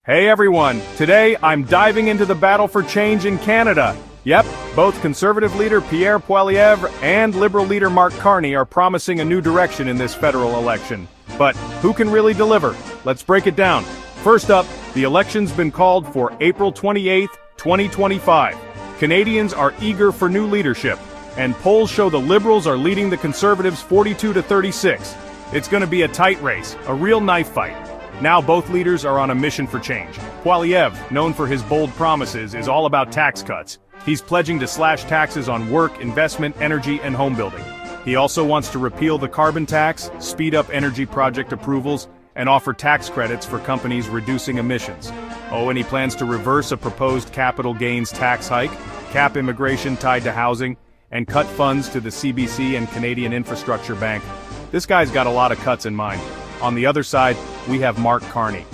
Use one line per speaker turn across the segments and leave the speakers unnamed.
Hey everyone, today I'm diving into the battle for change in Canada. Yep, both Conservative leader Pierre Poilievre and Liberal leader Mark Carney are promising a new direction in this federal election. But who can really deliver? Let's break it down. First up, the election's been called for April 28, 2025. Canadians are eager for new leadership, and polls show the Liberals are leading the Conservatives 42-36. It's gonna be a tight race, a real knife fight. Now both leaders are on a mission for change. Poilievre, known for his bold promises, is all about tax cuts. He's pledging to slash taxes on work, investment, energy, and home building. He also wants to repeal the carbon tax, speed up energy project approvals, and offer tax credits for companies reducing emissions. Oh, and he plans to reverse a proposed capital gains tax hike, cap immigration tied to housing, and cut funds to the CBC and Canadian Infrastructure Bank. This guy's got a lot of cuts in mind. On the other side, we have Mark Carney.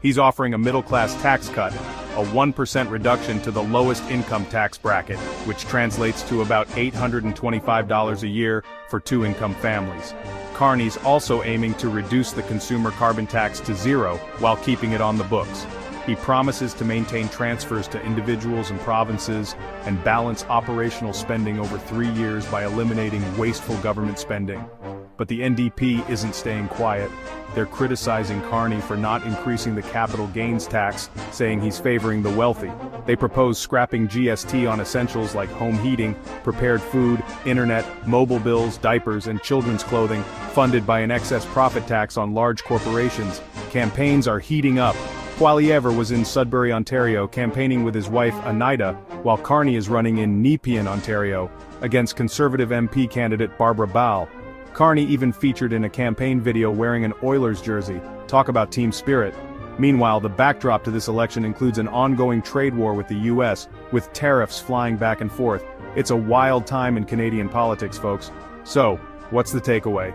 He's offering a middle-class tax cut, a 1% reduction to the lowest income tax bracket, which translates to about $825 a year for two-income families. Carney's also aiming to reduce the consumer carbon tax to zero while keeping it on the books. He promises to maintain transfers to individuals and provinces and balance operational spending over 3 years by eliminating wasteful government spending. But the NDP isn't staying quiet. They're criticizing Carney for not increasing the capital gains tax, saying he's favoring the wealthy. They propose scrapping GST on essentials like home heating, prepared food, internet, mobile bills, diapers, and children's clothing, funded by an excess profit tax on large corporations. Campaigns are heating up. Poilievre was in Sudbury, Ontario, campaigning with his wife, Anita, while Carney is running in Nepean, Ontario, against Conservative MP candidate Barbara Ball. Carney even featured in a campaign video wearing an Oilers jersey. Talk about team spirit. Meanwhile, the backdrop to this election includes an ongoing trade war with the US, with tariffs flying back and forth. It's a wild time in Canadian politics, folks. So, what's the takeaway?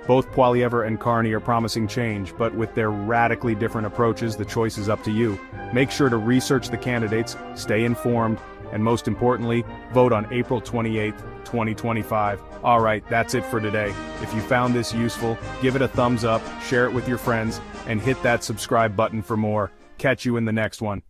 Both Poilievre and Carney are promising change, but with their radically different approaches, the choice is up to you. Make sure to research the candidates, stay informed, and most importantly, vote on April 28th, 2025. Alright, that's it for today. If you found this useful, give it a thumbs up, share it with your friends, and hit that subscribe button for more. Catch you in the next one.